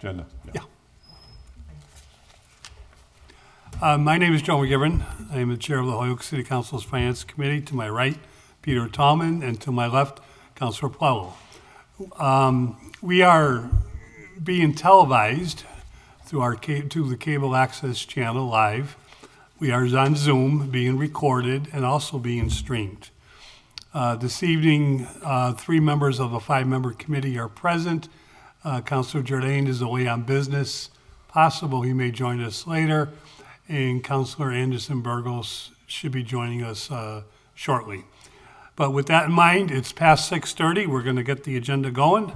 agenda. Yeah. My name is Joe McGivern. I am the chair of the Holyoke City Council's Finance Committee. To my right, Peter Tallman, and to my left, Councilor Plowell. We are being televised through the cable access channel live. We are on Zoom, being recorded and also being streamed. This evening, 3 members of a 5-member committee are present. Councilor Jordan is away on business. Possible he may join us later. And Councilor Anderson Burgos should be joining us shortly. But with that in mind, it's past 6:30. We're going to get the agenda going.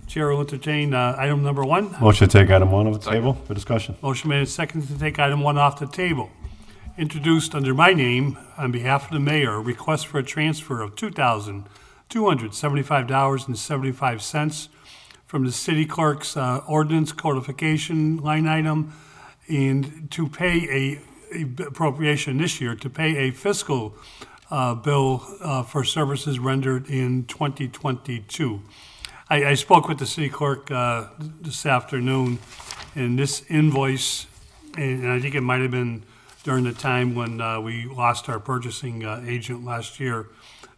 Chair will entertain item number 1. Motion to take item 1 off the table for discussion. Motion made and seconded to take item 1 off the table. Introduced under my name, on behalf of the mayor, a request for a transfer of $2,275.75 from the city clerk's ordinance codification line item, and to pay a appropriation this year to pay a fiscal bill for services rendered in 2022. I spoke with the city clerk this afternoon, and this invoice, and I think it might have been during the time when we lost our purchasing agent last year,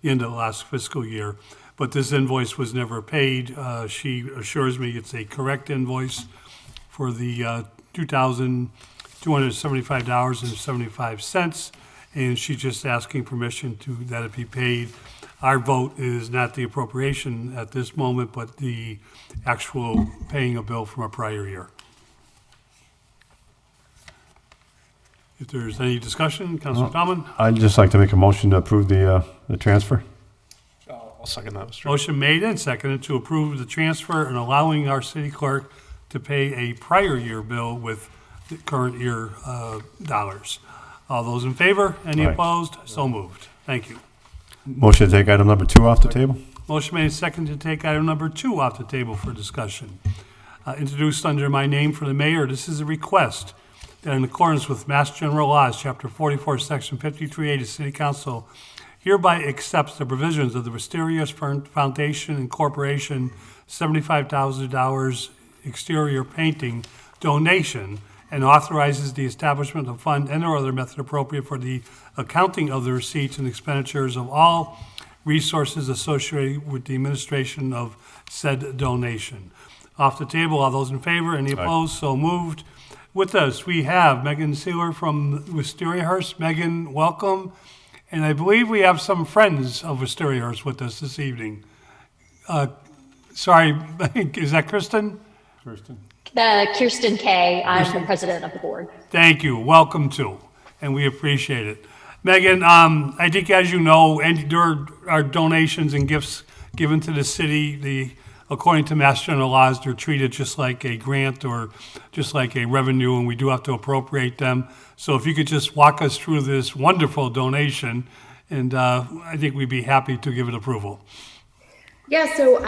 the end of the last fiscal year, but this invoice was never paid. She assures me it's a correct invoice for the $2,275.75, and she's just asking permission that it be paid. Our vote is not the appropriation at this moment, but the actual paying a bill from a prior year. If there's any discussion, Councilor Tallman? I'd just like to make a motion to approve the transfer. I'll second that, Mr. Motion made and seconded to approve the transfer and allowing our city clerk to pay a prior year bill with the current year dollars. All those in favor? Any Aye. opposed? So moved. Thank you. Motion to take item number 2 off the table. Motion made and seconded to take item number 2 off the table for discussion. Introduced under my name for the mayor, this is a request that in accordance with Mass General Laws, Chapter 44, Section 53A, the City Council hereby accepts the provisions of the Mysterious Foundation and Corporation $75,000 exterior painting donation and authorizes the establishment of fund and or other method appropriate for the accounting of the receipts and expenditures of all resources associated with the administration of said donation. Off the table, all those in favor, any opposed, so moved. With us, we have Megan Sealer from Wisteriahurst. Megan, welcome. And I believe we have some friends of Wisteriahurst with us this evening. Sorry, is that Kristen? Kirsten. Kirsten Kay. I'm the president of the board. Thank you. Welcome to, and we appreciate it. Megan, I think as you know, and there are donations and gifts given to the city. According to Mass General Laws, they're treated just like a grant or just like a revenue, and we do have to appropriate them. So if you could just walk us through this wonderful donation, and I think we'd be happy to give it approval. Yeah, so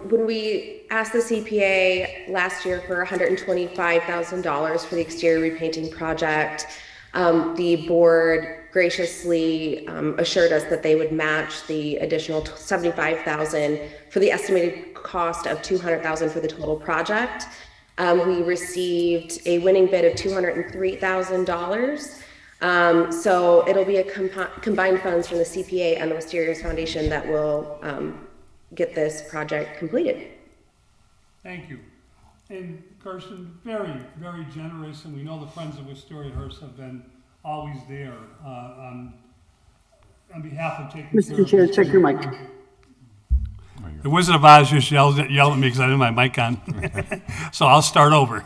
when we asked the CPA last year for $125,000 for the exterior repainting project, the board graciously assured us that they would match the additional $75,000 for the estimated cost of $200,000 for the total project. We received a winning bid of $203,000. So it'll be a combined funds from the CPA and the Mysterious Foundation that will get this project completed. Thank you. And Kirsten, very, very generous, and we know the Friends of Wisteriahurst have been always there on behalf of taking care Mr. Chair, check your mic. The Wizard of Oz just yelled at me because I didn't have my mic on. So I'll start over.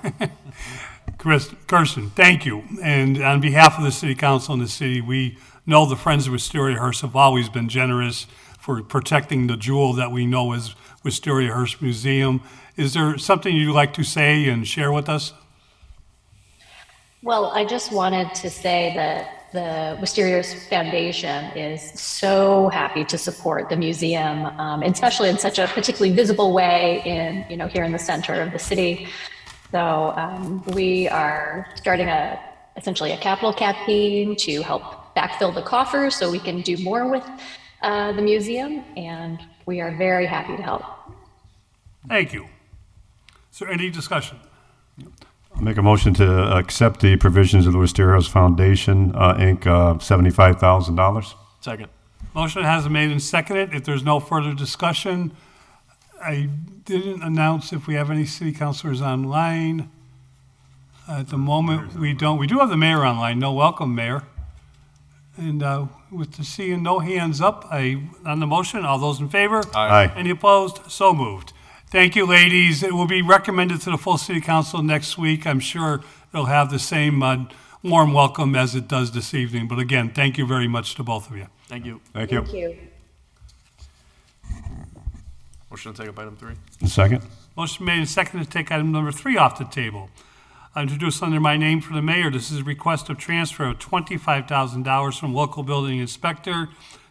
Kirsten, thank you. And on behalf of the City Council and the city, we know the Friends of Wisteriahurst have always been generous for protecting the jewel that we know as Wisteriahurst Museum. Is there something you'd like to say and share with us? Well, I just wanted to say that the Wisteriahurst Foundation is so happy to support the museum, especially in such a particularly visible way here in the center of the city. So we are starting essentially a capital campaign to help backfill the coffers so we can do more with the museum, and we are very happy to help. Thank you. Is there any discussion? I'll make a motion to accept the provisions of the Wisterios Foundation, Inc., $75,000. Second. Motion has been made and seconded. If there's no further discussion, I didn't announce if we have any city councilors online. At the moment, we don't. We do have the mayor online. No, welcome, Mayor. And with the seeing no hands up, on the motion, all those in favor? Aye. Any opposed? So moved. Thank you, ladies. It will be recommended to the full city council next week. I'm sure it'll have the same warm welcome as it does this evening. But again, thank you very much to both of you. Thank you. Thank you. Thank you. Motion to take up item 3. Second. Motion made and seconded to take item number 3 off the table. Introduced under my name for the mayor. This is a request of transfer of $25,000 from local building inspector,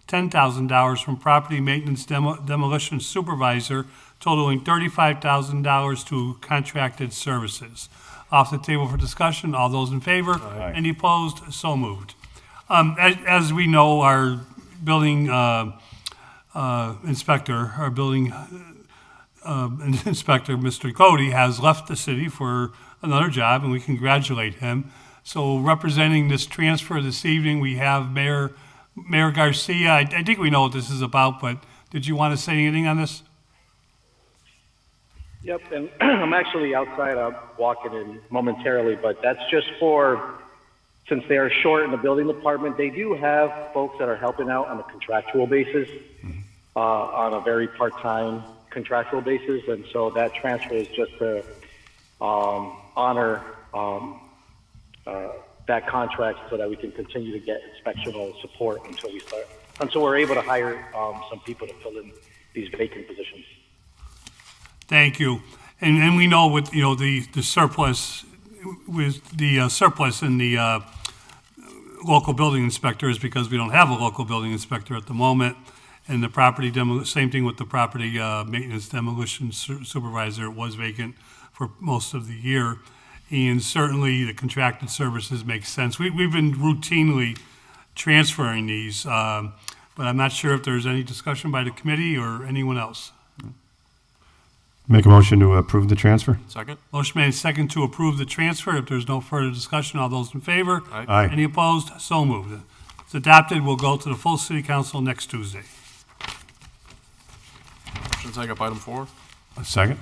$10,000 from property maintenance demolition supervisor, totaling $35,000 to contracted services. Off the table for discussion. All those in favor? Aye. Any opposed? So moved. As we know, our building inspector, Inspector Mr. Cody, has left the city for another job, and we congratulate him. So representing this transfer this evening, we have Mayor Garcia. I think we know what this is about, but did you want to say anything on this? Yep, and I'm actually outside. I'm walking in momentarily, but that's just for, since they are short in the building department, they do have folks that are helping out on a contractual basis, on a very part-time contractual basis, and so that transfer is just to honor that contract so that we can continue to get inspectional support until we're able to hire some people to fill in these vacant positions. Thank you. And we know with, the surplus, with the surplus in the local building inspector is because we don't have a local building inspector at the moment. And the property same thing with the property maintenance demolition supervisor. It was vacant for most of the year. And certainly the contracted services make sense. We've been routinely transferring these, but I'm not sure if there's any discussion by the committee or anyone else. Make a motion to approve the transfer. Second. Motion made second to approve the transfer. If there's no further discussion, all those in favor? Aye. Aye. Any opposed? So moved. It's adopted. We'll go to the full city council next Tuesday. Motion to take up item 4. Second.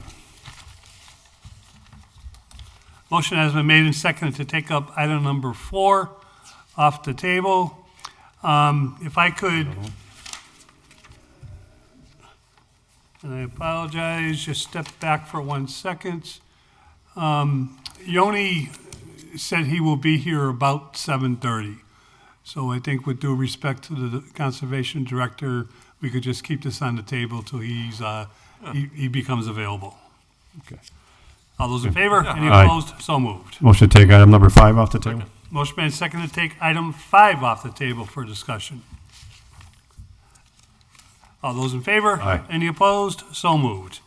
Motion has been made and seconded to take up item number 4 off the table. If I could, and I apologize, just step back for 1 second. Yoni said he will be here about 7:30. So I think with due respect to the conservation director, we could just keep this on the table till he becomes available. Okay. All those in favor? Any Aye. opposed? So moved. Motion to take item number 5 off the table. Motion made second to take item 5 off the table for discussion. All those in favor? Aye. Any opposed? So moved.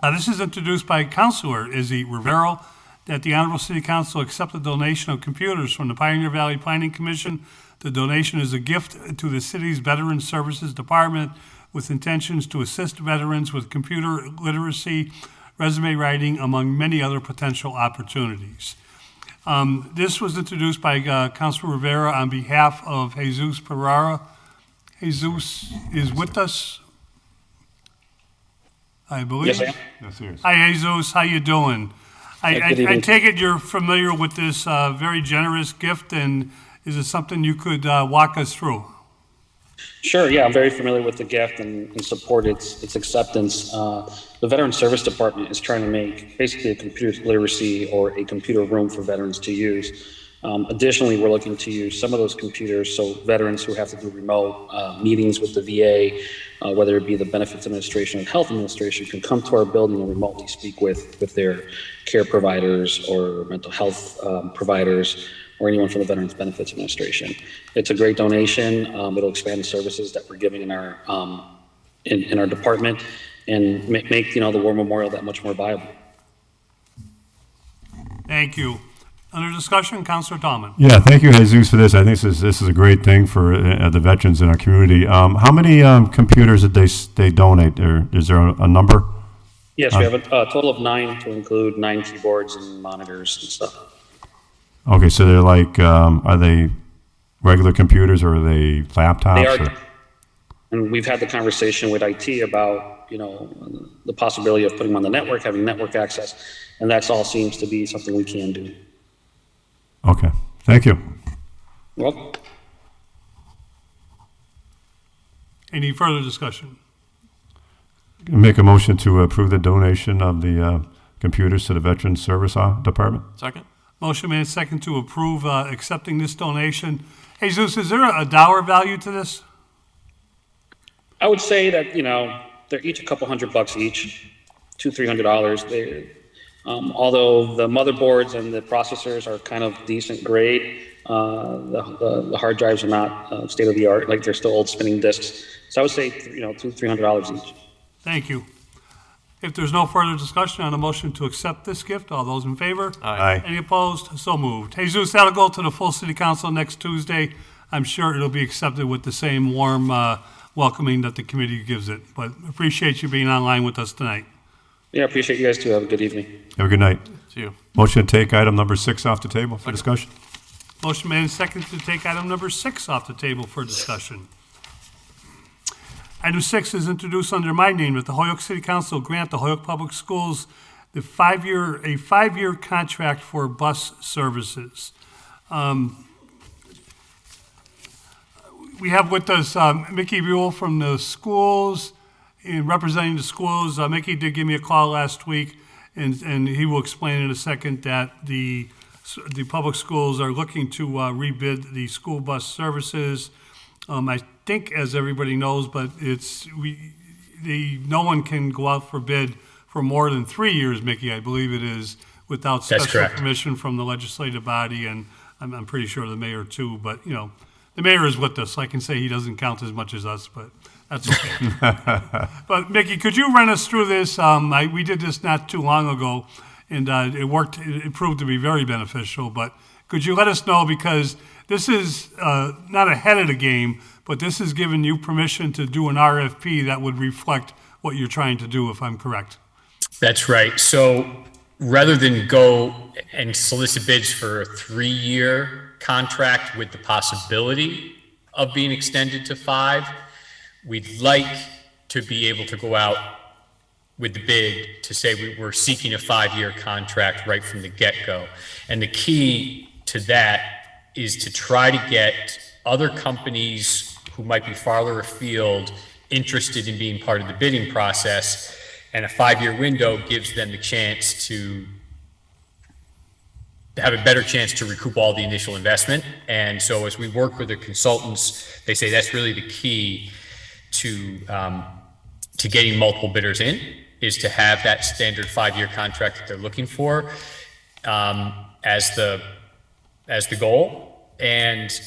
This is introduced by Councilor Izzy Rivero, that the Honorable City Council accept the donation of computers from the Pioneer Valley Planning Commission. The donation is a gift to the city's Veteran Services Department with intentions to assist veterans with computer literacy, resume writing, among many other potential opportunities. This was introduced by Councilor Rivera on behalf of Jesus Pereira. Jesus is with us, I believe. Yes, I am. Yes, he is. Hi, Jesus. How you doing? Good I evening. take it you're familiar with this very generous gift, and is it something you could walk us through? Sure, yeah, I'm very familiar with the gift and support its acceptance. The Veteran Service Department is trying to make basically a computer literacy or a computer room for veterans to use. Additionally, we're looking to use some of those computers so veterans who have to do remote meetings with the VA, whether it be the Benefits Administration or Health Administration, can come to our building and remotely speak with their care providers or mental health providers or anyone from the Veterans Benefits Administration. It's a great donation. It'll expand the services that we're giving in our in our department and make the War Memorial that much more viable. Thank you. Under discussion, Councilor Tallman. Yeah, thank you, Jesus, for this. I think this is a great thing for the veterans in our community. How many computers did they donate? Or is there a number? Yes, we have a total of 9 to include 9 keyboards and monitors and stuff. Okay, so they're like, are they regular computers or are they laptops? They are, or? and we've had the conversation with IT about, the possibility of putting them on the network, having network access, and that's all seems to be something we can do. Okay, thank you. Well, Any further discussion? Make a motion to approve the donation of the computers to the Veterans Service Department. Second? Motion made second to approve accepting this donation. Jesus, is there a dollar value to this? I would say that, they're each a couple $100 each, $200-$300. Although the motherboards and the processors are kind of decent grade, the hard drives are not state of the art, like they're still old spinning disks. So I would say, $200-$300 each. Thank you. If there's no further discussion on a motion to accept this gift, all those in favor? Aye. Any opposed? So moved. Jesus, that'll go to the full city council next Tuesday. I'm sure it'll be accepted with the same warm welcoming that the committee gives it. But appreciate you being online with us tonight. Yeah, I appreciate you guys too. Have a good evening. Have a good night. See you. Motion to take item number 6 off the table for discussion. Motion made and second to take item number 6 off the table for discussion. Item 6 is introduced under my name that the Holyoke City Council grant the Holyoke Public Schools a 5-year contract for bus services. We have with us Mickey Buell from the schools, in representing the schools. Mickey did give me a call last week, and he will explain in a second that the public schools are looking to rebid the school bus services. I think, as everybody knows, but no one can go out for bid for more than 3 years, Mickey, I believe it is, without special permission from the legislative body, and I'm pretty sure the mayor too. But the mayor is with us. So I can say he doesn't count as much as us, but that's okay. But Mickey, could you run us through this? We did this not too long ago, and it worked. It proved to be very beneficial. But could you let us know, because this is not ahead of the game, but this is giving you permission to do an RFP that would reflect what you're trying to do, if I'm correct. That's right. So rather than go and solicit bids for a 3-year contract with the possibility of being extended to 5, we'd like to be able to go out with the bid to say we're seeking a 5-year contract right from the get-go. And the key to that is to try to get other companies who might be farther afield interested in being part of the bidding process, and a 5-year window gives them the chance to have a better chance to recoup all the initial investment. And so as we work with the consultants, they say that's really the key to getting multiple bidders in, is to have that standard 5-year contract that they're looking for as the goal, and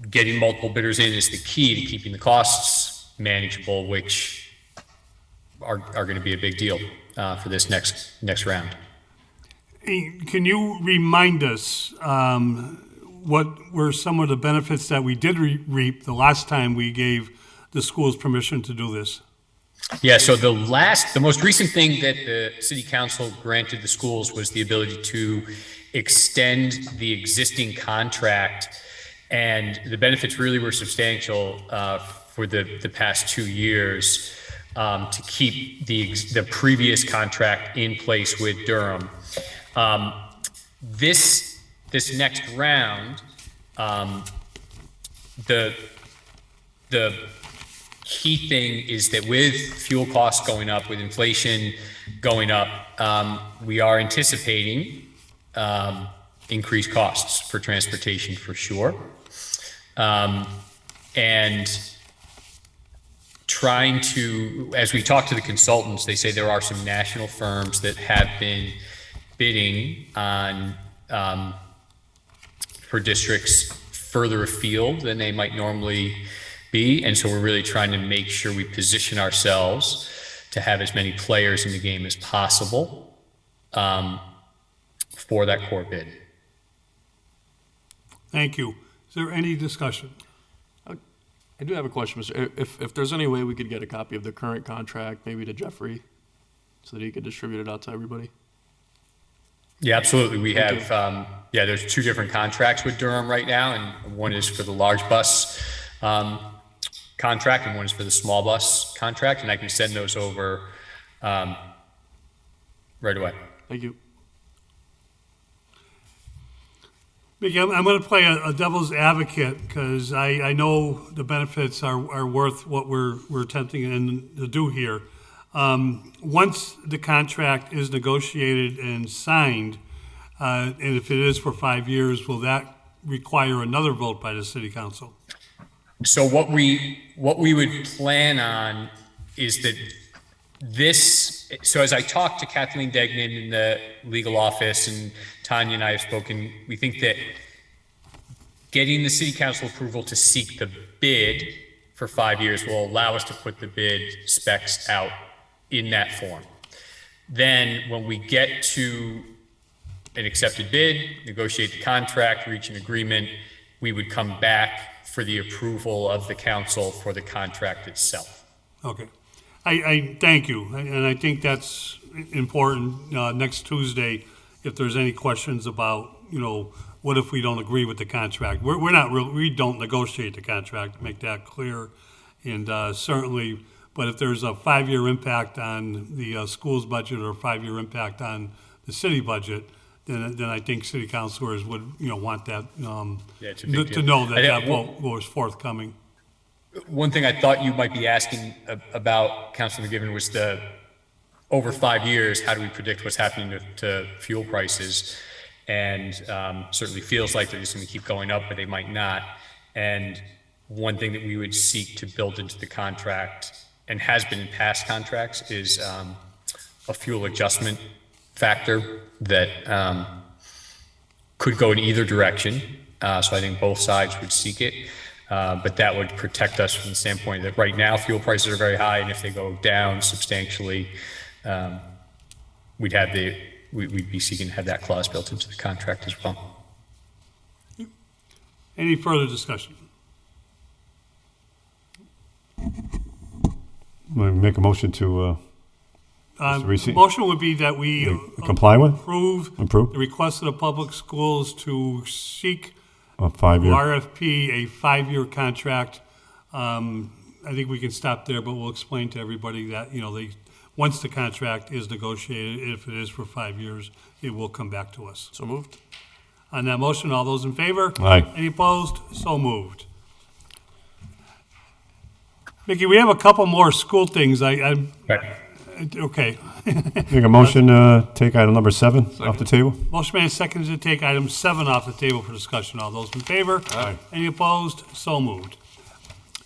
getting multiple bidders in is the key to keeping the costs manageable, which are going to be a big deal for this next round. Can you remind us what were some of the benefits that we did reap the last time we gave the schools permission to do this? Yeah, so the most recent thing that the city council granted the schools was the ability to extend the existing contract, and the benefits really were substantial for the past 2 years to keep the previous contract in place with Durham. This next round, the key thing is that with fuel costs going up, with inflation going up, we are anticipating increased costs for transportation for sure. And trying to, as we talk to the consultants, they say there are some national firms that have been bidding on for districts further afield than they might normally be. And so we're really trying to make sure we position ourselves to have as many players in the game as possible for that core bid. Thank you. Is there any discussion? I do have a question, Mr. If there's any way we could get a copy of the current contract, maybe to Jeffrey, so that he could distribute it out to everybody. Yeah, absolutely. We Thank have, there's two different contracts with Durham right now, and one is for the large bus contract, and one is for the small bus contract, and I can send those over right away. Thank you. Mickey, I'm going to play a devil's advocate because I know the benefits are worth what we're attempting to do here. Once the contract is negotiated and signed, and if it is for 5 years, will that require another vote by the city council? So what we would plan on is that so as I talked to Kathleen Degnan in the legal office, and Tanya and I have spoken, we think that getting the city council approval to seek the bid for 5 years will allow us to put the bid specs out in that form. Then when we get to an accepted bid, negotiate the contract, reach an agreement, we would come back for the approval of the council for the contract itself. Okay. I thank you, and I think that's important. Next Tuesday, if there's any questions about, what if we don't agree with the contract? We don't negotiate the contract, to make that clear. And certainly, but if there's a 5-year impact on the school's budget or a 5-year impact on the city budget, then I think city councilors would, want that, It's a big to deal. know that vote was forthcoming. One thing I thought you might be asking about, Councilman McGivern, was over 5 years, how do we predict what's happening to fuel prices? And certainly feels like they're just going to keep going up, but they might not. And one thing that we would seek to build into the contract, and has been in past contracts, is a fuel adjustment factor that could go in either direction. So I think both sides would seek it. But that would protect us from the standpoint that right now fuel prices are very high, and if they go down substantially, we'd be seeking to have that clause built into the contract as well. Any further discussion? Make a motion to receive. Motion would be that we comply with? approve Approve. the request of the public schools to seek A 5-year. RFP, a 5-year contract. I think we can stop there, but we'll explain to everybody that, once the contract is negotiated, if it is for 5 years, it will come back to us. So moved. On that motion, all those in favor? Aye. Any opposed? So moved. Mickey, we have a couple more school things. Right. Okay. Make a motion to take item number 7 off the table. Motion made and seconded to take item 7 off the table for discussion. All those in favor? Aye. Any opposed? So moved.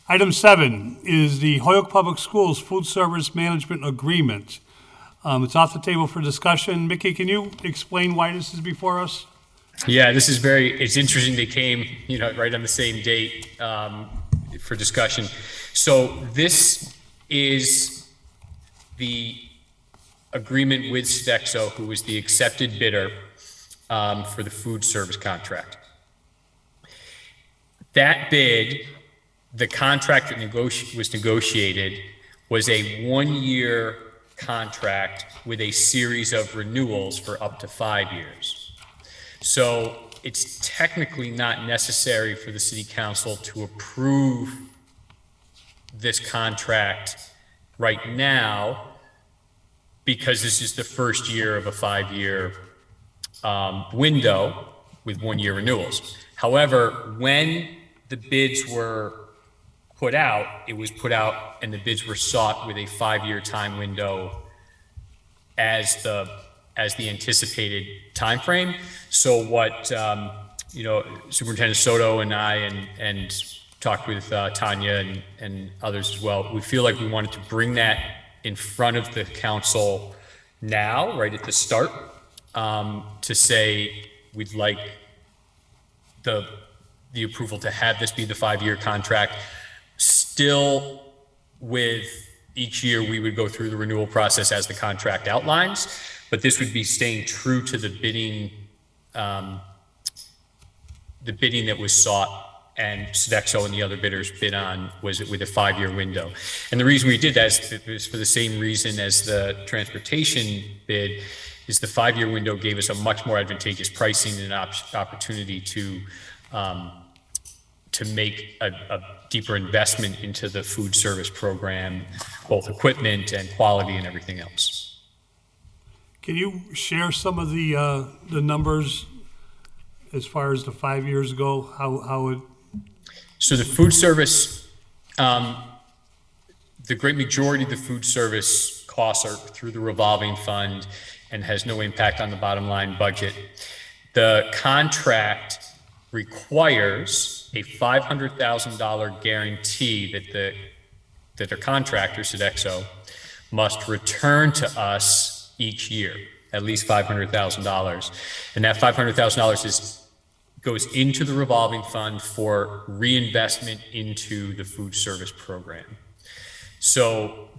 Item 7 is the Holyoke Public Schools Food Service Management Agreement. It's off the table for discussion. Mickey, can you explain why this is before us? Yeah, it's interesting they came, right on the same date for discussion. So this is the agreement with Stexo, who was the accepted bidder for the food service contract. That bid, the contract that was negotiated, was a 1-year contract with a series of renewals for up to 5 years. So it's technically not necessary for the city council to approve this contract right now, because this is the first year of a 5-year window with 1-year renewals. However, when the bids were put out, it was put out and the bids were sought with a 5-year time window as the anticipated time frame. So what Superintendent Soto and I and talked with Tanya and others as well, we feel like we wanted to bring that in front of the council now, right at the start, to say we'd like the approval to have this be the 5-year contract. Still, with each year, we would go through the renewal process as the contract outlines, but this would be staying true to the bidding that was sought and Sodexo and the other bidders bid on was with a 5-year window. And the reason we did that is for the same reason as the transportation bid, is the 5-year window gave us a much more advantageous pricing and an opportunity to make a deeper investment into the food service program, both equipment and quality and everything else. Can you share some of the numbers as far as the 5 years ago, how it? So the food service, the great majority of the food service costs are through the revolving fund and has no impact on the bottom line budget. The contract requires a $500,000 guarantee that the contractor, Sodexo, must return to us each year, at least $500,000. And that $500,000 goes into the revolving fund for reinvestment into the food service program. So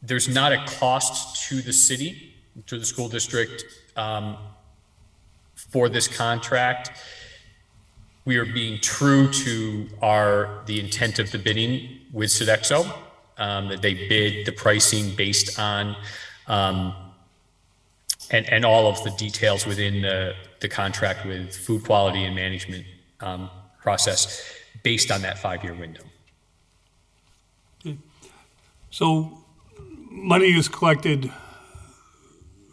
there's not a cost to the city, to the school district, for this contract. We are being true to the intent of the bidding with Sodexo, that they bid the pricing based on, and all of the details within the contract with food quality and management process based on that 5-year window. Okay. So money is collected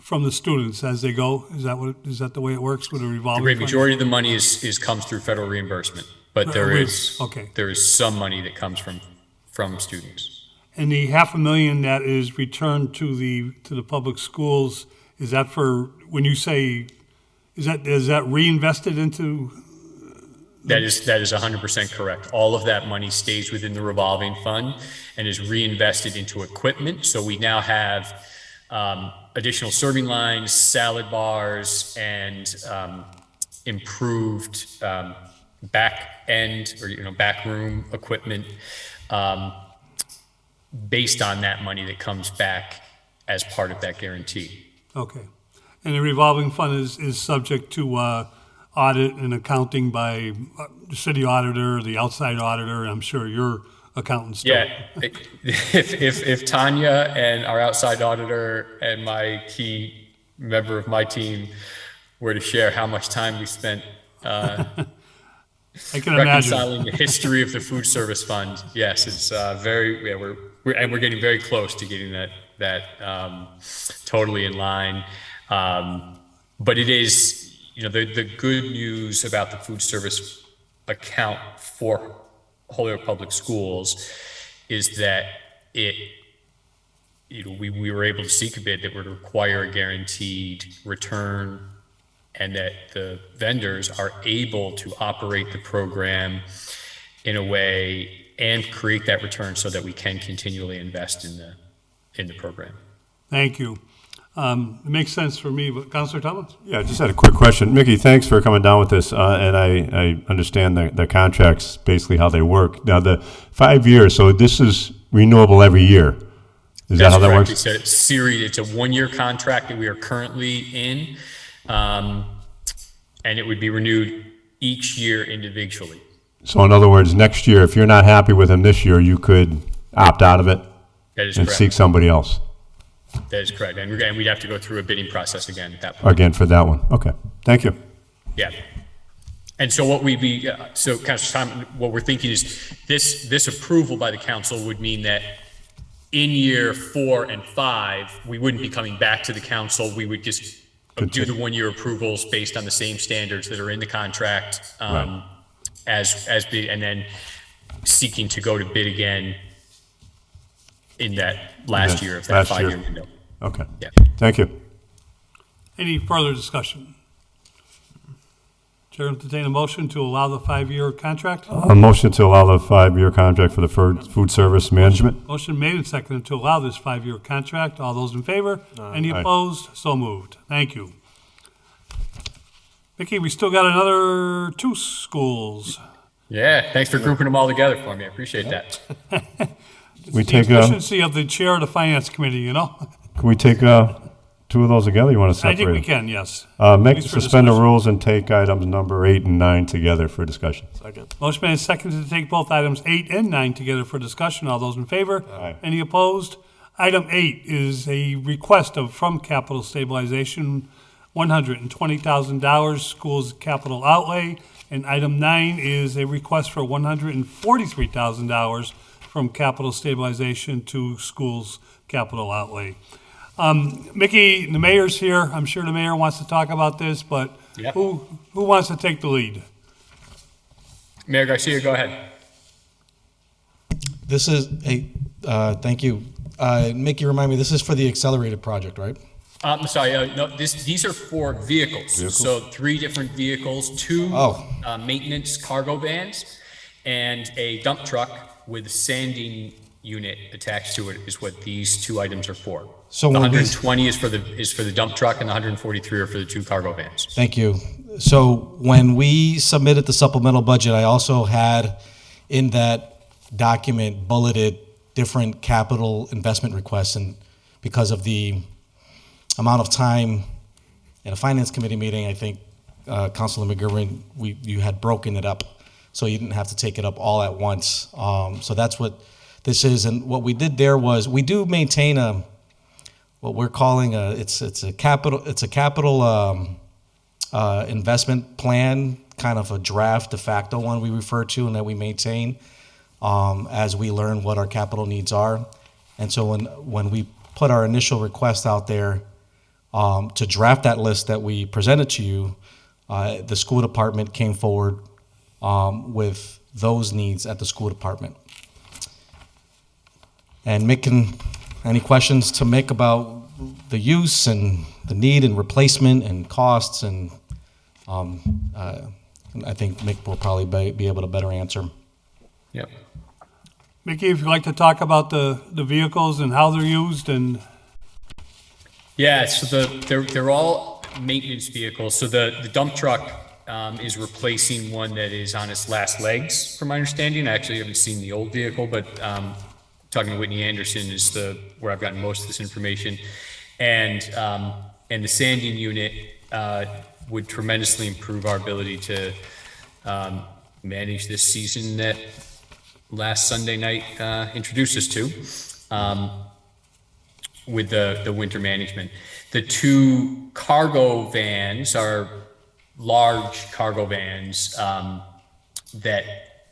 from the students as they go? Is that the way it works with a revolving The great fund? majority of the money comes through federal reimbursement, but there is some money that comes from students. And the $500,000 that is returned to the public schools, is that for, when you say, is that reinvested into? That is 100% correct. All of that money stays within the revolving fund and is reinvested into equipment. So we now have additional serving lines, salad bars, and improved back end or back room equipment based on that money that comes back as part of that guarantee. Okay. And the revolving fund is subject to audit and accounting by the city auditor, the outside auditor, and I'm sure your accountants too. Yeah, if Tanya and our outside auditor and my key member of my team were to share how much time we spent I can reconciling imagine. the history of the food service fund, yes, it's we're getting very close to getting that totally in line. But it is, the good news about the food service account for Holyoke Public Schools is that we were able to seek a bid that would require a guaranteed return, and that the vendors are able to operate the program in a way and create that return so that we can continually invest in the program. Thank you. It makes sense for me, but Councilor Thomas? Yeah, I just had a quick question. Mickey, thanks for coming down with this, and I understand the contracts, basically how they work. Now, the 5 years, so this is renewable every year. Is that how that works? It's a series, it's a 1-year contract that we are currently in, and it would be renewed each year individually. So in other words, next year, if you're not happy with him this year, you could opt out of it That is and correct. seek somebody else. That is correct. And we'd have to go through a bidding process again at that point. Again, for that one. Okay, thank you. Yeah. And so what Councilor Tom, what we're thinking is this approval by the council would mean that in year 4 and 5, we wouldn't be coming back to the council. We would just do the 1-year approvals based on the same standards that are in the contract, Right. as bid, and then seeking to go to bid again in that last year of that Last year. 5-year window. Okay, Yeah. thank you. Any further discussion? Chair, entertain a motion to allow the 5-year contract? A motion to allow the 5-year contract for the food service management. Motion made and seconded to allow this 5-year contract. All those in favor? Any Aye. opposed? So moved. Thank you. Vicki, we still got another 2 schools. Yeah, thanks for grouping them all together for me. I appreciate that. We The take efficiency of the chair of the finance committee, Can we take two of those together? You want to I separate think we them? can, yes. Make, least for suspend the discussion. rules and take items number 8 and 9 together for discussion. Second. Motion made and seconded to take both items 8 and 9 together for discussion. All those in favor? Aye. Any opposed? Item 8 is a request from capital stabilization, $120,000 schools capital outlay. And item 9 is a request for $143,000 from capital stabilization to schools capital outlay. Mickey, the mayor's here. I'm sure the mayor wants to talk about this, but Yep. who wants to take the lead? Mayor Garcia, go ahead. This is thank you. Mickey, remind me, this is for the accelerated project, right? I'm sorry, no, these are for vehicles. So 3 different vehicles, 2 maintenance cargo vans, and a dump truck with a sanding unit attached to it is what these 2 items are for. So The when we- 120 is for the dump truck, and the 143 are for the 2 cargo vans. Thank you. So when we submitted the supplemental budget, I also had in that document bulleted different capital investment requests, and because of the amount of time in a finance committee meeting, I think Councilor McGivern, you had broken it up, so you didn't have to take it up all at once. So that's what this is, and what we did there was we do maintain what we're calling it's a capital investment plan, kind of a draft de facto one we refer to and that we maintain as we learn what our capital needs are. And so when we put our initial request out there to draft that list that we presented to you, the school department came forward with those needs at the school department. And Mick, any questions to Mick about the use and the need and replacement and costs, and I think Mick will probably be able to better answer. Yep. Mickey, if you'd like to talk about the vehicles and how they're used and... Yeah, so they're all maintenance vehicles. So the dump truck is replacing one that is on its last legs, from my understanding. I actually haven't seen the old vehicle, but talking to Whitney Anderson is where I've gotten most of this information. And the sanding unit would tremendously improve our ability to manage this season that last Sunday night introduced us to. With the winter management. The 2 cargo vans are large cargo vans that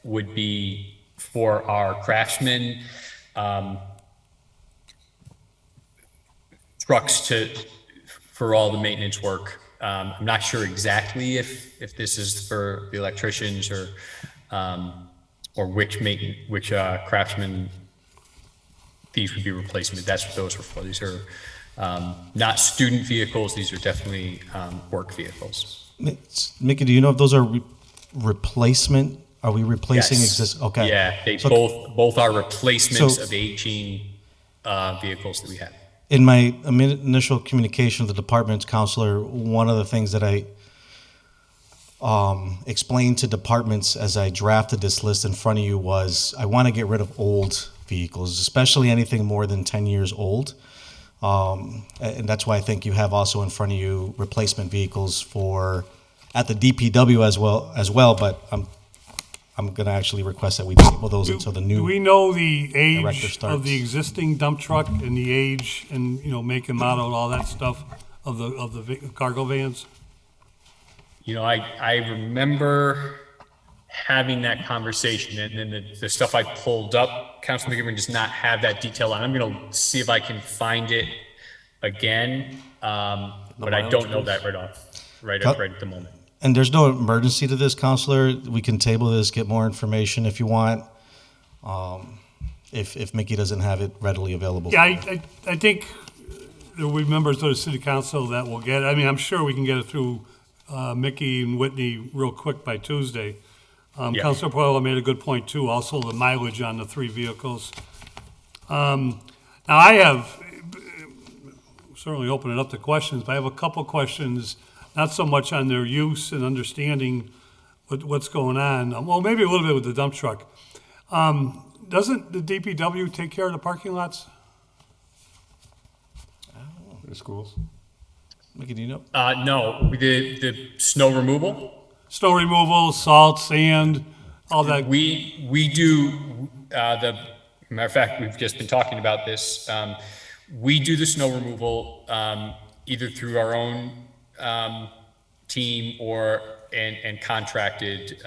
would be for our craftsmen, trucks for all the maintenance work. I'm not sure exactly if this is for the electricians or which craftsmen these would be replacement. That's what those are for. These are not student vehicles. These are definitely work vehicles. Mickey, do you know if those are replacement? Are we replacing Yes. exist? Okay. Yeah, they So- both are replacements So- of aging vehicles that we have. In my initial communication with the department's counselor, one of the things that I explained to departments as I drafted this list in front of you was I want to get rid of old vehicles, especially anything more than 10 years old. And that's why I think you have also in front of you replacement vehicles at the DPW as well. But I'm going to actually request that we table those until the new. Do we know the Director age starts. of the existing dump truck and the age and, make and model and all that stuff of the cargo vans? I remember having that conversation, and then the stuff I pulled up, Councilman McGivern does not have that detail on. I'm going to see if I can find it again, but I don't know that right at the moment. And there's no emergency to this, Counselor. We can table this, get more information if you want, if Mickey doesn't have it readily available. Yeah, I think there will be members of the city council that will get it. I mean, I'm sure we can get it through Mickey and Whitney real quick by Tuesday. Yeah. Councilor Puelo made a good point too, also the mileage on the 3 vehicles. Now I have, certainly open it up to questions, but I have a couple questions, not so much on their use and understanding what's going on. Well, maybe a little bit with the dump truck. Doesn't the DPW take care of the parking lots? The schools? Mickey, do you know? No, the snow removal. Snow removal, salt, sand, all that. We do, matter of fact, we've just been talking about this. We do the snow removal, either through our own, team or, and contracted,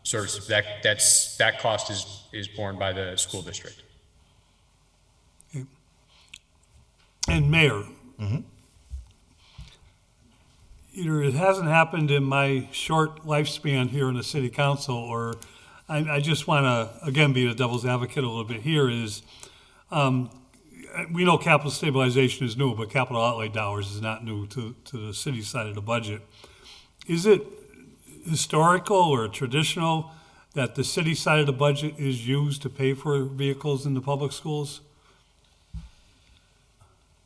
services. That cost is borne by the school district. And Mayor, either it hasn't happened in my short lifespan here in the city council, or I just want to, again, be the devil's advocate a little bit here, is we know capital stabilization is new, but capital outlay dollars is not new to the city side of the budget. Is it historical or traditional that the city side of the budget is used to pay for vehicles in the public schools?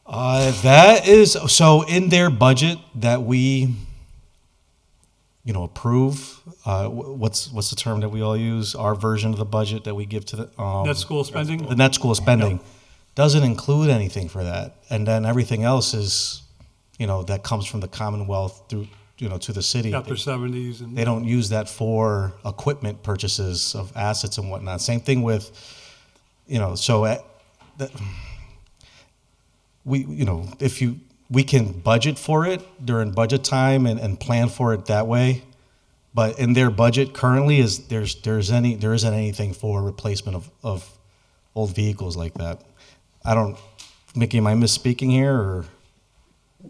That is, so in their budget that we, approve, what's the term that we all use? Our version of the budget that we give to the. Net school spending? The net school spending doesn't include anything for that. And then everything else is, that comes from the Commonwealth through, to the city. Chapter 70s and. They don't use that for equipment purchases of assets and whatnot. Same thing with, we can budget for it during budget time and plan for it that way, but in their budget currently there isn't anything for replacement of old vehicles like that. Mickey, am I misspeaking here or?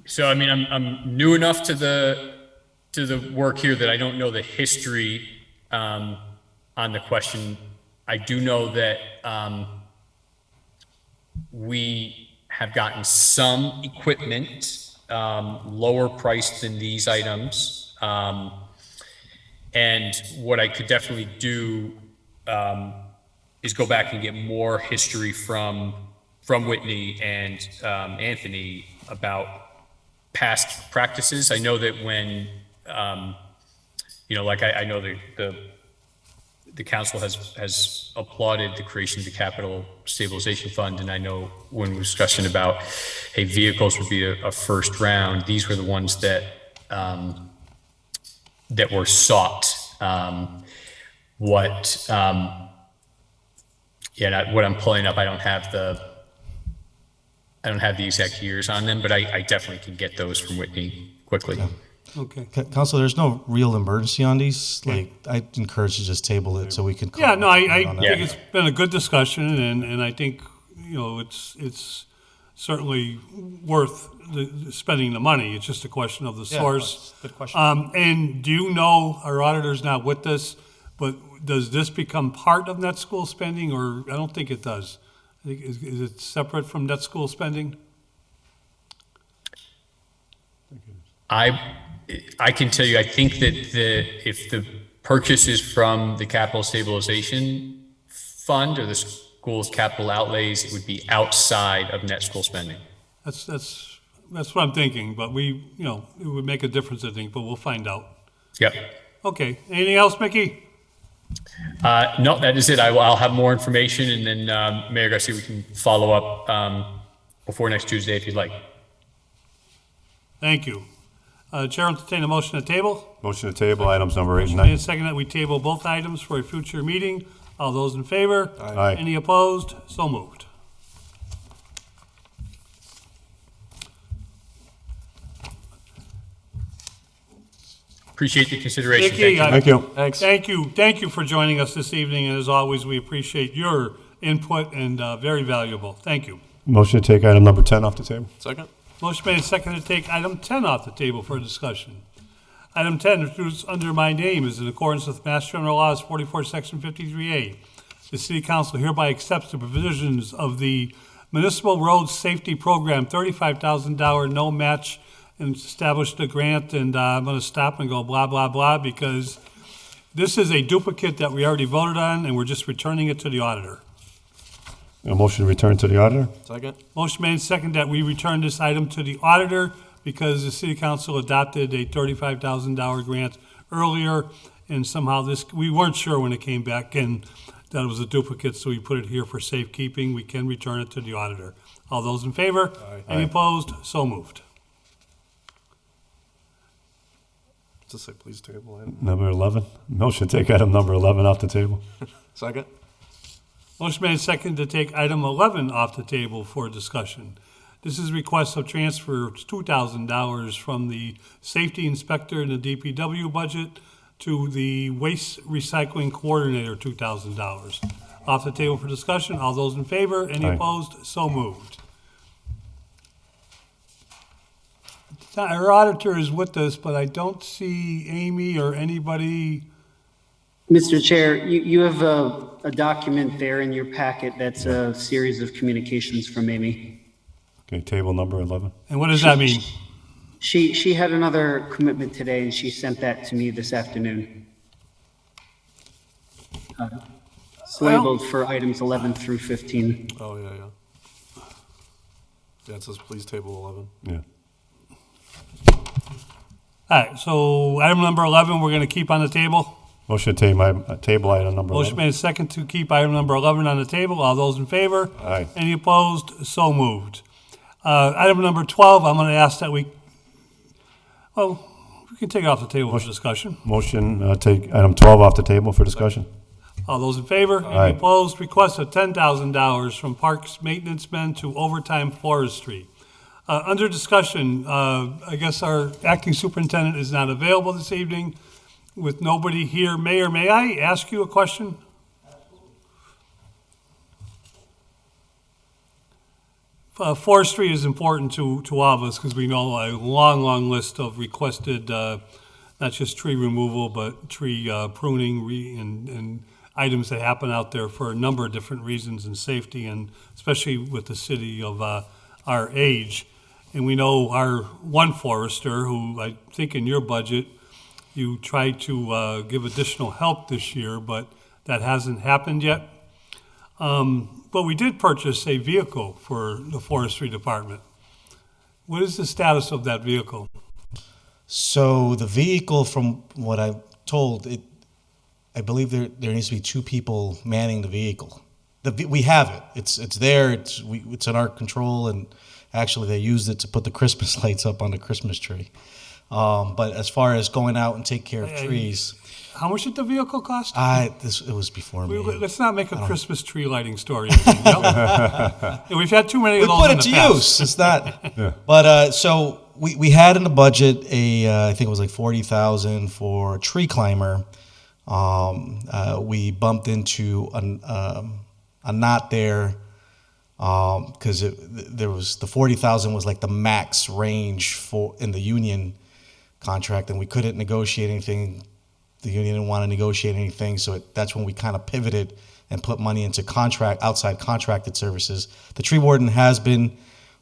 So, I mean, I'm new enough to the work here that I don't know the history, on the question. I do know that, we have gotten some equipment, lower priced than these items. And what I could definitely do, is go back and get more history from Whitney and, Anthony about past practices. I know that when, I know the council has applauded the creation of the capital stabilization fund, and I know when we were discussing about, hey, vehicles would be a first round, these were the ones that that were sought. What I'm pulling up, I don't have the exact years on them, but I definitely can get those from Whitney quickly. Yeah. Okay. Council, there's no real emergency on these. Like, I encourage you to just table it so we can. Yeah, no, I on think that. it's been a good discussion, and I think, it's certainly worth spending the money. It's just a question of the source. Good question. And do you know, our auditor's not with us, but does this become part of net school spending, or I don't think it does? I think, is it separate from net school spending? I can tell you, I think that if the purchase is from the capital stabilization fund or the school's capital outlays, it would be outside of net school spending. That's what I'm thinking, but it would make a difference, I think, but we'll find out. Yep. Okay, anything else, Mickey? No, that is it. I'll have more information, and then Mayor Garcia, we can follow up before next Tuesday if you'd like. Thank you. Chair will entertain a motion to table. Motion to table items number 8 and And 9. second that we table both items for a future meeting. All those in favor? Aye. Any opposed? So moved. Appreciate the consideration. Vicky, Thank you. Thank you. Thank you for joining us this evening, and as always, we appreciate your input and very valuable. Thank you. Motion to take item number 10 off the table. Second? Motion made and seconded to take item 10 off the table for discussion. Item 10, introduced under my name, is in accordance with Mass General Laws 44, Section 53A. The City Council hereby accepts the provisions of the Municipal Road Safety Program, $35,000 no match, and established a grant, and I'm going to stop and go blah, blah, blah, because this is a duplicate that we already voted on, and we're just returning it to the auditor. A motion to return to the auditor. Second? Motion made and seconded that we return this item to the auditor because the City Council adopted a $35,000 grant earlier, and somehow we weren't sure when it came back and that it was a duplicate, so we put it here for safekeeping. We can return it to the auditor. All those in favor? Aye. Any opposed? So moved. Just say please table item. Number 11. Motion to take item number 11 off the table. Second? Motion made and seconded to take item 11 off the table for discussion. This is request of transfer of $2,000 from the safety inspector in the DPW budget to the waste recycling coordinator, $2,000. Off the table for discussion. All those in favor? Any Aye. opposed? So moved. Our auditor is with us, but I don't see Amy or anybody. Mr. Chair, you have a document there in your packet that's a series of communications from Amy. Okay, table number 11. And what does that mean? She had another commitment today, and she sent that to me this afternoon. It's labeled for items 11 through 15. Oh, yeah. Yeah, it says please table 11. Yeah. All right, so item number 11, we're going to keep on the table. Motion to table item number 11. Motion made second to keep item number 11 on the table. All those in favor? Aye. Any opposed? So moved. Item number 12, I'm going to ask that we can take it off the table for discussion. Motion take item 12 off the table for discussion. All those in favor? Aye. Any opposed? Request of $10,000 from Parks Maintenance Men to overtime forestry. Under discussion, I guess our acting superintendent is not available this evening. With nobody here, Mayor, may I ask you a question? Forestry is important to all of us because we know a long list of requested, not just tree removal, but tree pruning and items that happen out there for a number of different reasons and safety, and especially with the city of our age. And we know our one forester, who I think in your budget, you tried to give additional help this year, but that hasn't happened yet. But we did purchase a vehicle for the forestry department. What is the status of that vehicle? So the vehicle, from what I'm told, I believe there needs to be 2 people manning the vehicle. We have it. It's there. It's in our control, and actually they used it to put the Christmas lights up on the Christmas tree. But as far as going out and take care of trees, How much did the vehicle cost? it was before me. Let's not make a Christmas tree lighting story. Again, you know? We've had too many of We those put in it the to past. use. It's not. But so we had in the budget I think it was like $40,000 for a tree climber. We bumped into a knot there because there was the $40,000 was like the max range for in the union contract, and we couldn't negotiate anything. The union didn't want to negotiate anything, so that's when we kind of pivoted and put money into outside contracted services. The tree warden has been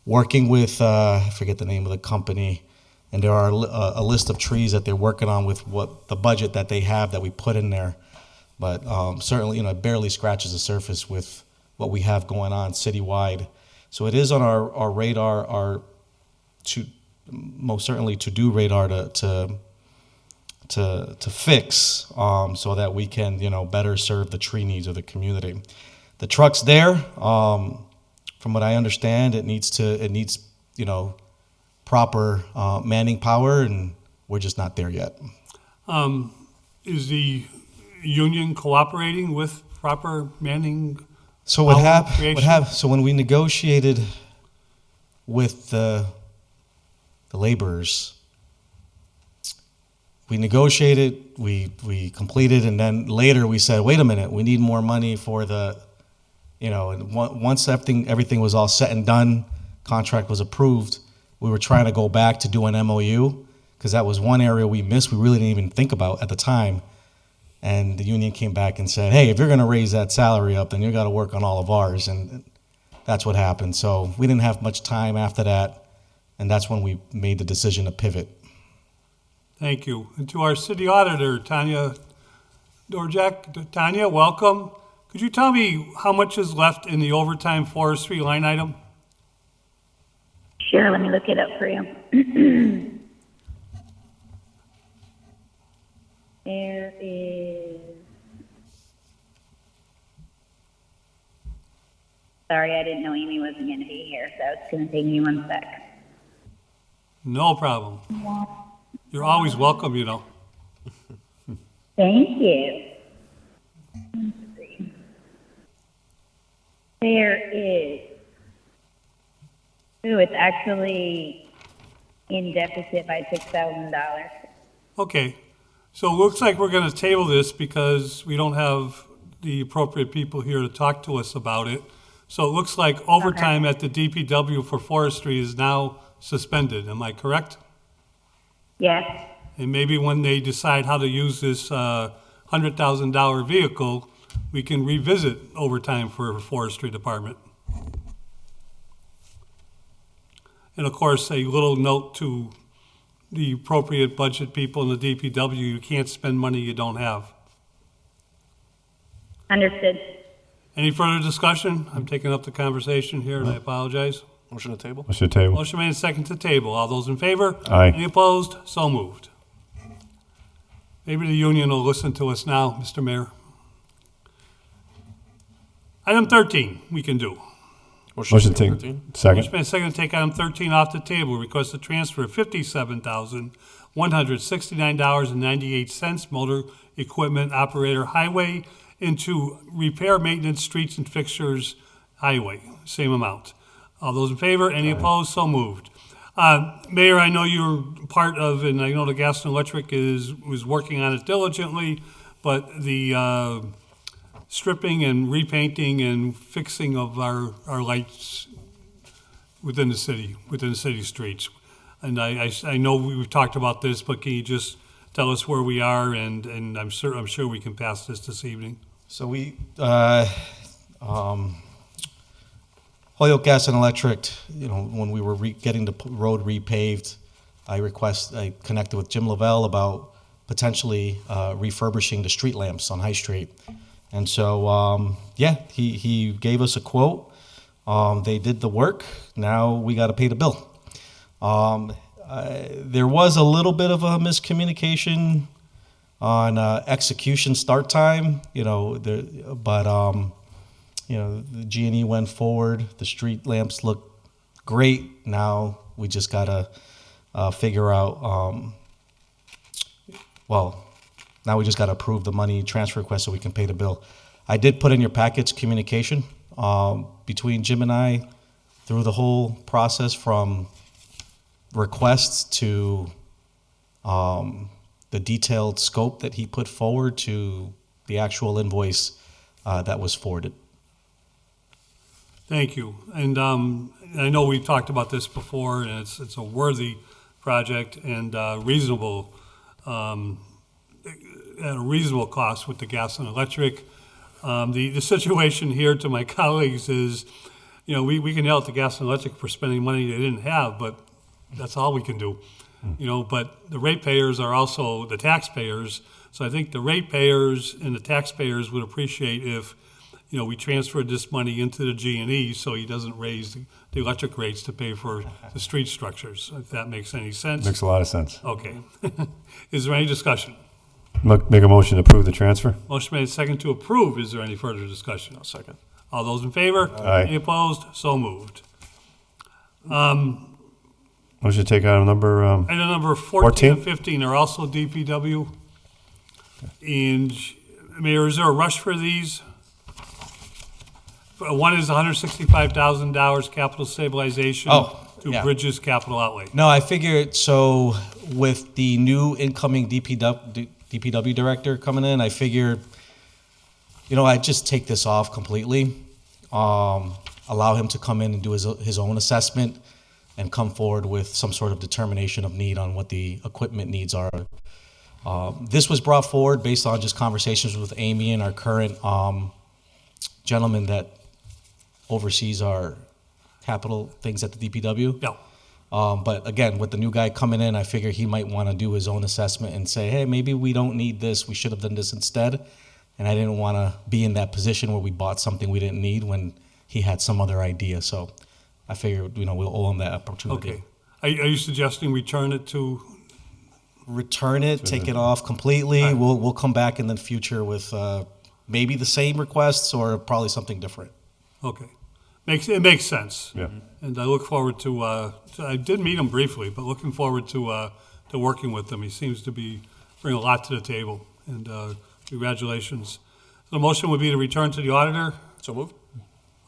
working with I forget the name of the company, and there are a list of trees that they're working on with what the budget that they have that we put in there. But certainly, it barely scratches the surface with what we have going on citywide. So it is on our radar, most certainly to-do radar to fix, so that we can better serve the tree needs of the community. The truck's there. From what I understand, it needs proper manning power, and we're just not there yet. Is the union cooperating with proper manning? So what happened? So when we negotiated with the laborers, we negotiated, we completed, and then later we said, wait a minute, we need more money for the, and once everything was all set and done, contract was approved, we were trying to go back to do an MOU, because that was one area we missed, we really didn't even think about at the time. And the union came back and said, hey, if you're going to raise that salary up, then you got to work on all of ours. And that's what happened. So we didn't have much time after that, and that's when we made the decision to pivot. Thank you. And to our city auditor, Tanya Dorjak. Tanya, welcome. Could you tell me how much is left in the overtime forestry line item? Sure, let me look it up for you. There is, sorry, I didn't know Amy wasn't going to be here, so it's going to take me 1 sec. No problem. You're always welcome, Thank you. Let's see. There is, it's actually in deficit by $6,000. Okay, so it looks like we're gonna table this because we don't have the appropriate people here to talk to us about it. So it looks like overtime at the DPW for forestry is now suspended, am I correct? Yes, And maybe when they decide how to use this $100,000 vehicle, we can revisit overtime for forestry department. And of course, a little note to the appropriate budget people in the DPW, you can't spend money you don't have. understood. Any further discussion? I'm taking up the conversation here and I apologize. Motion to table? Motion to table. Motion made and second to table. All those in favor? Aye. Any opposed? So moved. Maybe the union will listen to us now, Mr. Mayor. Item 13, we can do. Motion to take. 13? Second. Motion made and second to take item 13 off the table. Request a transfer of $57,169.98 motor equipment operator highway into repair, maintenance, streets and fixtures highway. Same amount. All those in favor? Any opposed? So moved. Mayor, I know you're part of, and I know the Gas and Electric was working on it diligently, but the stripping and repainting and fixing of our lights within the city streets. And I know we've talked about this, but can you just tell us where we are? And I'm sure we can pass this evening. So we, Holyoke Gas and Electric, when we were getting the road repaved, I connected with Jim Lavelle about potentially refurbishing the street lamps on High Street. And so, he gave us a quote. They did the work. Now we got to pay the bill. There was a little bit of a miscommunication on execution start time, the G&E went forward. The street lamps look great. Now we just got to figure out, now we just got to approve the money transfer request so we can pay the bill. I did put in your packets communication between Jim and I through the whole process from requests to the detailed scope that he put forward to the actual invoice that was forwarded. Thank you. And I know we've talked about this before, and it's a worthy project and reasonable, at a reasonable cost with the gas and electric. The situation here to my colleagues is, we can yell at the gas and electric for spending money they didn't have, but that's all we can do. But the ratepayers are also the taxpayers. So I think the ratepayers and the taxpayers would appreciate if we transferred this money into the G&E so he doesn't raise the electric rates to pay for the street structures, if that makes any sense. Makes a lot of sense. Okay. Is there any discussion? Make a motion to approve the transfer. Motion made second to approve. Is there any further discussion? No, second. All those in favor? Aye. Any opposed? So moved. Motion to take item number, Item number 14 and 14? 15 are also DPW. And Mayor, is there a rush for these? One is $165,000 capital stabilization to yeah. bridges capital outlay. No, I figured, so with the new incoming DPW director coming in, I figured, I'd just take this off completely, allow him to come in and do his own assessment and come forward with some sort of determination of need on what the equipment needs are. This was brought forward based on just conversations with Amy and our current gentleman that oversees our capital things at the DPW. Yeah. But again, with the new guy coming in, I figure he might want to do his own assessment and say, hey, maybe we don't need this. We should have done this instead. And I didn't want to be in that position where we bought something we didn't need when he had some other idea. So I figured, we'll owe him that opportunity. Okay. Are you suggesting return it to? Return it, take it off completely. Right. We'll come back in the future with maybe the same requests or probably something different. Okay. It makes sense. Yeah. And I look forward to I did meet him briefly, but looking forward to working with him. He seems to bring a lot to the table, and congratulations. The motion would be to return to the auditor. So moved.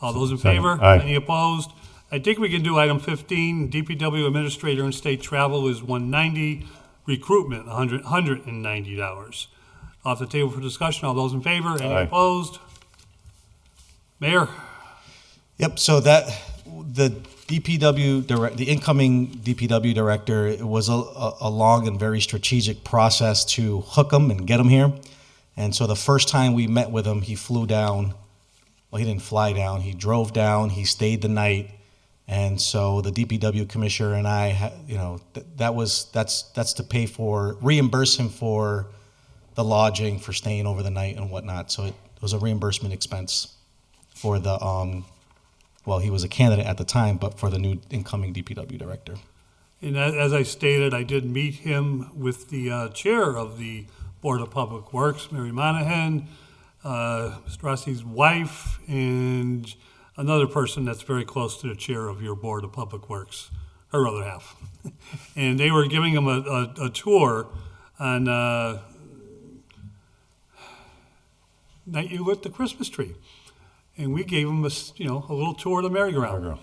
All those in Second. favor? Aye. Any opposed? I think we can do item 15, DPW Administrator and State Travel is $190, recruitment, $190. Off the table for discussion, all those in favor? Any Aye. opposed? Mayor? Yep, so that, the the incoming DPW director, it was a long and very strategic process to hook him and get him here. And so the first time we met with him, he flew down. Well, he didn't fly down. He drove down. He stayed the night. And so the DPW commissioner and I, that's to pay for, reimburse him for the lodging, for staying over the night and whatnot. So it was a reimbursement expense for the, well, he was a candidate at the time, but for the new incoming DPW director. And as I stated, I did meet him with the chair of the Board of Public Works, Mary Monahan, Mr. Rossi's wife, and another person that's very close to the chair of your Board of Public Works, her other half. And they were giving him a tour on night you lit the Christmas tree. And we gave him a little tour of the merry-go-round.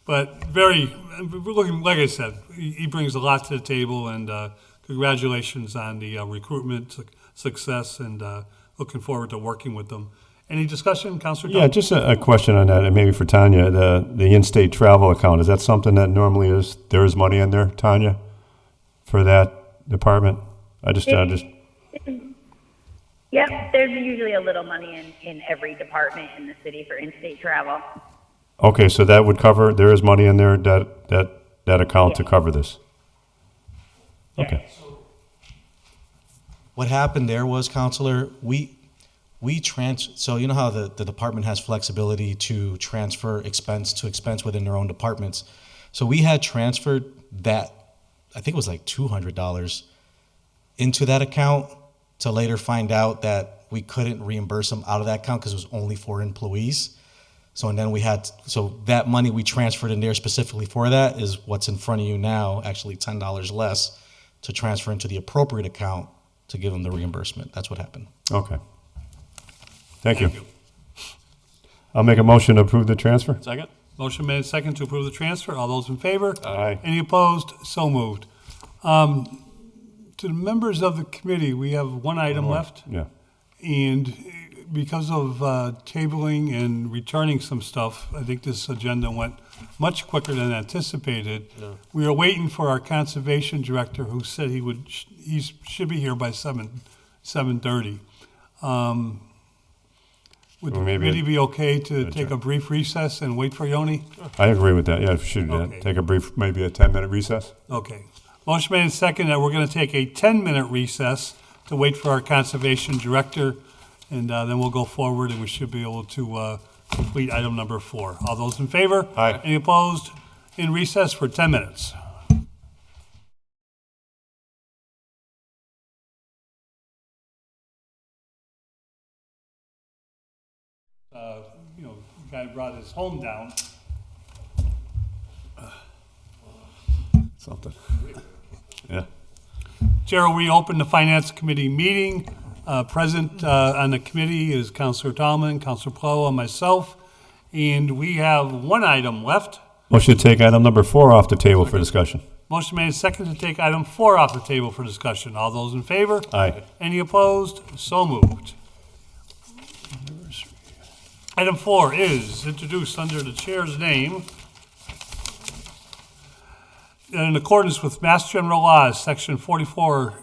But we're looking, like I said, he brings a lot to the table, and congratulations on the recruitment success, and looking forward to working with them. Any discussion, Councilor? Yeah, just a question on that, and maybe for Tanya, the in-state travel account, is that something that normally there is money in there, Tanya, for that department? Yep, there's usually a little money in every department in the city for in-state travel. Okay, so that would cover, there is money in there, that account to cover this? Okay. What happened there was, Counselor, so you know how the department has flexibility to transfer expense to expense within their own departments. So we had transferred that, I think it was like $200 into that account, to later find out that we couldn't reimburse them out of that account because it was only for employees. So and then so that money we transferred in there specifically for that is what's in front of you now, actually $10 less to transfer into the appropriate account to give them the reimbursement. That's what happened. Okay. Thank you. I'll make a motion to approve the transfer. Second. Motion made second to approve the transfer. All those in favor? Aye. Any opposed? So moved. To the members of the committee, we have one item left. Yeah. And because of tabling and returning some stuff, I think this agenda went much quicker than anticipated. Yeah. We are waiting for our conservation director, who said he should be here by 7:30. Would the committee be okay to take a brief recess and wait for Yoni? I agree with that. Yeah, should take a brief, maybe a 10-minute recess. Okay. Motion made and second that we're going to take a 10-minute recess to wait for our conservation director, and then we'll go forward, and we should be able to complete item number 4. All those in favor? Aye. Any opposed? In recess for 10 minutes. The guy brought his home down. Something. Yeah. Chair, we open the Finance Committee meeting. Present on the committee is Councilor Tallman, Councilor Plow, and myself. And we have one item left. Motion to take item number 4 off the table for discussion. Motion made second to take item 4 off the table for discussion. All those in favor? Aye. Any opposed? So moved. Item 4 is introduced under the chair's name. In accordance with Mass General Laws, Chapter 44,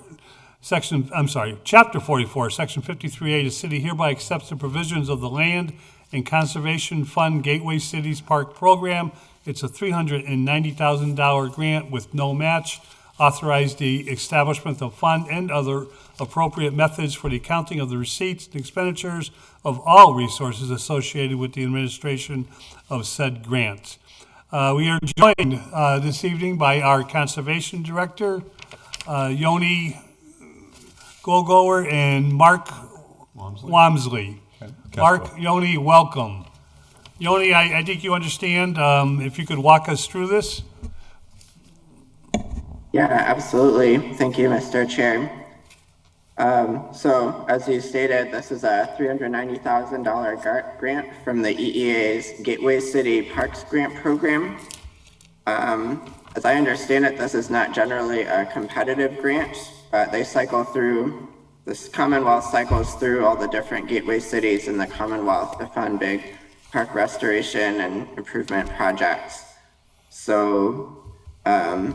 Section 53A, the city hereby accepts the provisions of the Land and Conservation Fund Gateway Cities Park Program. It's a $390,000 grant with no match. Authorize the establishment of fund and other appropriate methods for the accounting of the receipts and expenditures of all resources associated with the administration of said grant. We are joined this evening by our Conservation Director, Yoni Gogower, and Mark Wamsley. Mark, Yoni, welcome. Yoni, I think you understand. If you could walk us through this. Yeah, absolutely. Thank you, Mr. Chair. So as you stated, this is a $390,000 grant from the EEA's Gateway City Parks Grant Program. As I understand it, this is not generally a competitive grant, but they cycle through, this Commonwealth cycles through all the different gateway cities in the Commonwealth to fund big park restoration and improvement projects. So I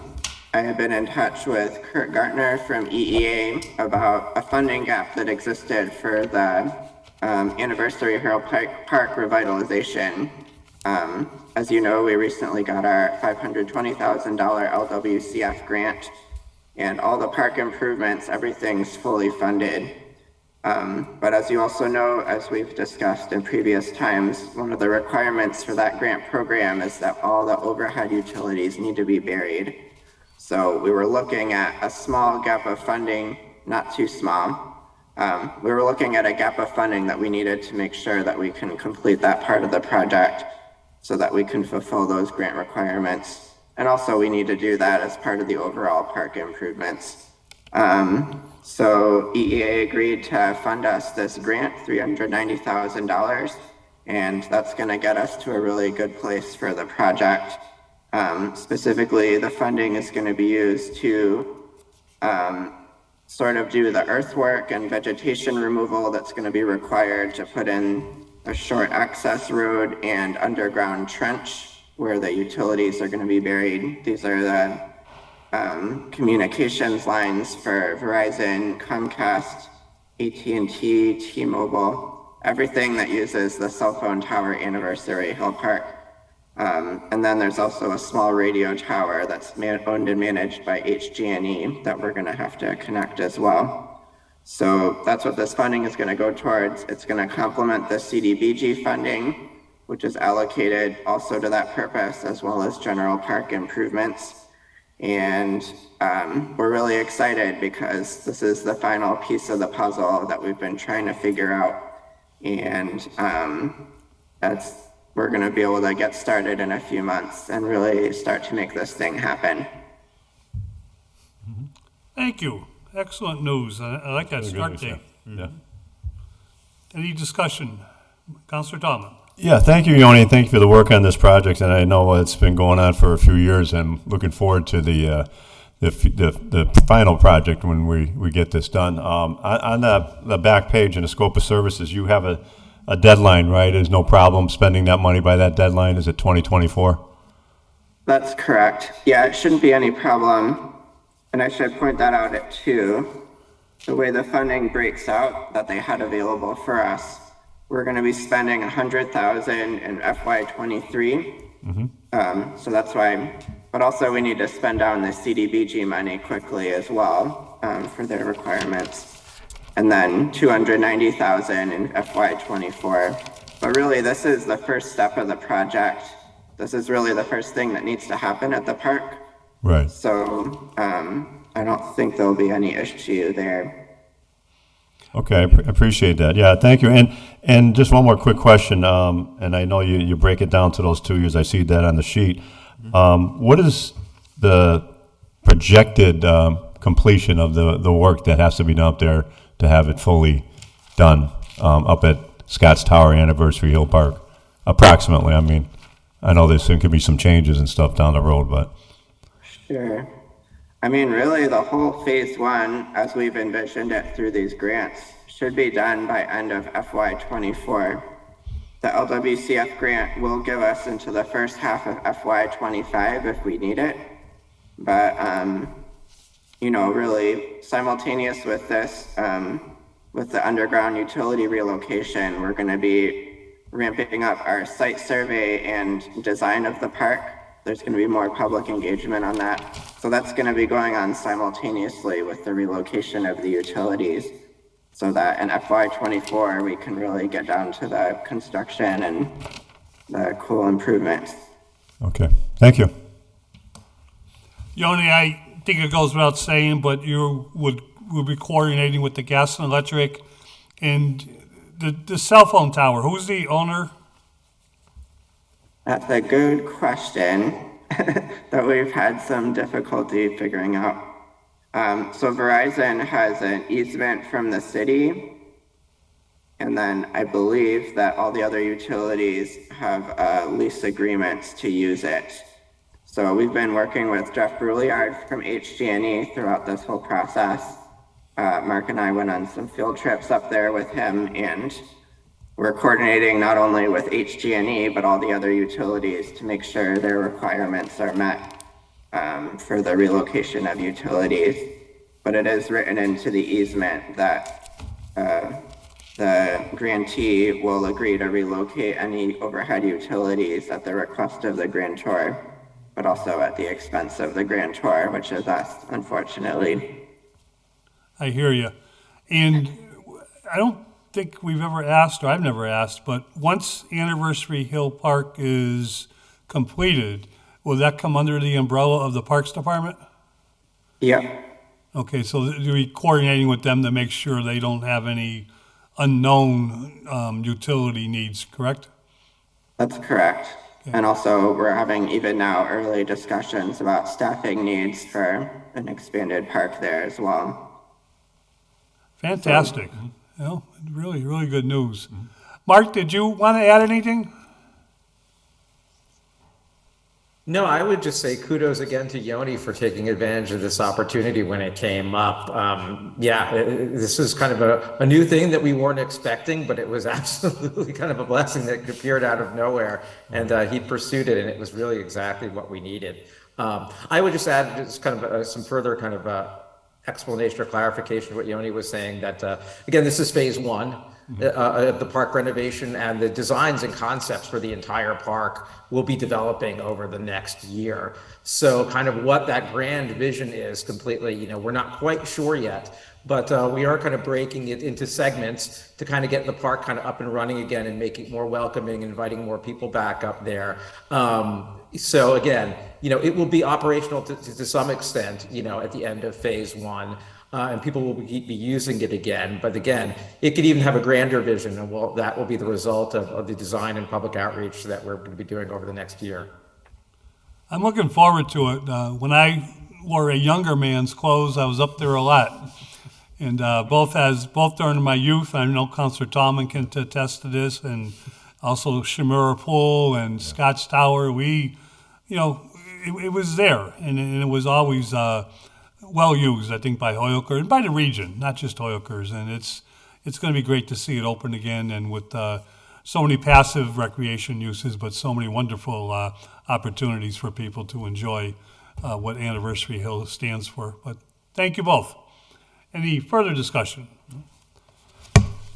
have been in touch with Kurt Gartner from EEA about a funding gap that existed for the Anniversary Herald Park revitalization. As you know, we recently got our $520,000 LWCF grant, and all the park improvements, everything's fully funded. But as you also know, as we've discussed in previous times, one of the requirements for that grant program is that all the overhead utilities need to be buried. So we were looking at a small gap of funding, not too small. We were looking at a gap of funding that we needed to make sure that we can complete that part of the project so that we can fulfill those grant requirements. And also we need to do that as part of the overall park improvements. So EEA agreed to fund us this grant, $390,000, and that's gonna get us to a really good place for the project. Specifically, the funding is gonna be used to sort of do the earthwork and vegetation removal that's gonna be required to put in a short access road and underground trench where the utilities are gonna be buried. These are the communications lines for Verizon, Comcast, AT&T, T-Mobile, everything that uses the cell phone tower Anniversary Hill Park. And then there's also a small radio tower that's owned and managed by HG&E that we're gonna have to connect as well. So that's what this funding is gonna go towards. It's gonna complement the CDBG funding, which is allocated also to that purpose, as well as general park improvements. And we're really excited because this is the final piece of the puzzle that we've been trying to figure out. And we're gonna be able to get started in a few months and really start to make this thing happen. Thank you. Excellent news. I like that start date. Yeah. Any discussion? Councilor Tomlin. Yeah, thank you, Yoni, and thank you for the work on this project. And I know it's been going on for a few years. I'm looking forward to the final project when we get this done. On the back page in the scope of services, you have a deadline, right? There's no problem spending that money by that deadline. Is it 2024? That's correct. Yeah, it shouldn't be any problem. And I should point that out at two. The way the funding breaks out that they had available for us, we're going to be spending $100,000 in FY23. So that's why, but also we need to spend down the CDBG money quickly as well for their requirements. And then $290,000 in FY24. But really, this is the first step of the project. This is really the first thing that needs to happen at the park. Right. So I don't think there'll be any issue there. Okay, I appreciate that. Yeah, thank you. And just one more quick question, and I know you break it down to those 2 years. I see that on the sheet. What is the projected completion of the work that has to be done up there to have it fully done up at Scotts Tower Anniversary Hill Park? Approximately, I mean. I know there could be some changes and stuff down the road, but. Sure. I mean, really, the whole phase one, as we've envisioned it through these grants, should be done by end of FY24. The LWCF grant will give us into the first half of FY25 if we need it. But, you know, really simultaneous with this, with the underground utility relocation, we're going to be ramping up our site survey and design of the park. There's going to be more public engagement on that. So that's going to be going on simultaneously with the relocation of the utilities, so that in FY24 we can really get down to the construction and the cool improvements. Okay, thank you. Yoni, I think it goes without saying, but you would be coordinating with the gas and electric and the cell phone tower. Who's the owner? That's a good question that we've had some difficulty figuring out. So Verizon has an easement from the city. And then I believe that all the other utilities have lease agreements to use it. So we've been working with Jeff Brouillard from HG&E throughout this whole process. Mark and I went on some field trips up there with him, and we're coordinating not only with HG&E, but all the other utilities to make sure their requirements are met for the relocation of utilities. But it is written into the easement that the grantee will agree to relocate any overhead utilities at the request of the grantor, but also at the expense of the grantor, which is us, unfortunately. I hear you. And I don't think we've ever asked, or I've never asked, but once Anniversary Hill Park is completed, will that come under the umbrella of the Parks Department? Yep. Okay, so you'll be coordinating with them to make sure they don't have any unknown utility needs, correct? That's correct. Okay. And also we're having even now early discussions about staffing needs for an expanded park there as well. Fantastic. Well, really, really good news. Mark, did you want to add anything? No, I would just say kudos again to Yoni for taking advantage of this opportunity when it came up. This is kind of a new thing that we weren't expecting, but it was absolutely kind of a blessing that appeared out of nowhere. And he pursued it, and it was really exactly what we needed. I would just add just kind of some further kind of explanation or clarification of what Yoni was saying, that, again, this is phase one. Of the park renovation, and the designs and concepts for the entire park will be developing over the next year. So kind of what that grand vision is completely, we're not quite sure yet, but we are kind of breaking it into segments to kind of get the park kind of up and running again and make it more welcoming, inviting more people back up there. So again, it will be operational to some extent, at the end of phase one. And people will be using it again. But again, it could even have a grander vision, and that will be the result of the design and public outreach that we're going to be doing over the next year. I'm looking forward to it. When I wore a younger man's clothes, I was up there a lot. And both during my youth, I know Councilor Tallman can attest to this, and also Shimura Pool and Scotch Tower. It was there, and it was always well used, I think, by Hoyoker and by the region, not just Hoyokers. And it's going to be great to see it open again, and with so many passive recreation uses, but so many wonderful opportunities for people to enjoy what Anniversary Hill stands for. But thank you both. Any further discussion?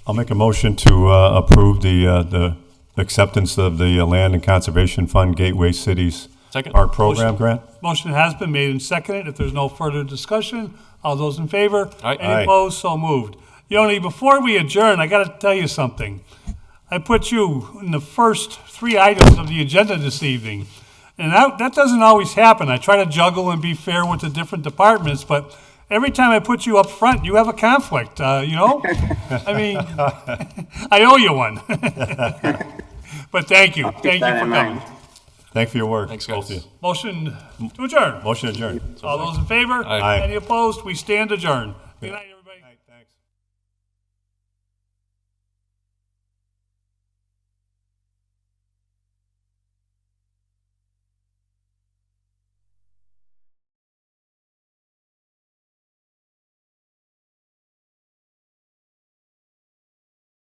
I'll make a motion to approve the acceptance of the Land and Conservation Fund Gateway Cities Park Program grant. Motion has been made and seconded. If there's no further discussion, all those in favor? Aye. Any opposed? So moved. Yoni, before we adjourn, I got to tell you something. I put you in the first 3 items of the agenda this evening, and that doesn't always happen. I try to juggle and be fair with the different departments, but every time I put you up front, you have a conflict, I mean, I owe you one. But thank you. Thank you for coming. Thanks for your work. Thanks, guys. Both of you. Motion to adjourn. Motion adjourned. All those in favor? Aye. Any opposed? We stand adjourned. Good night.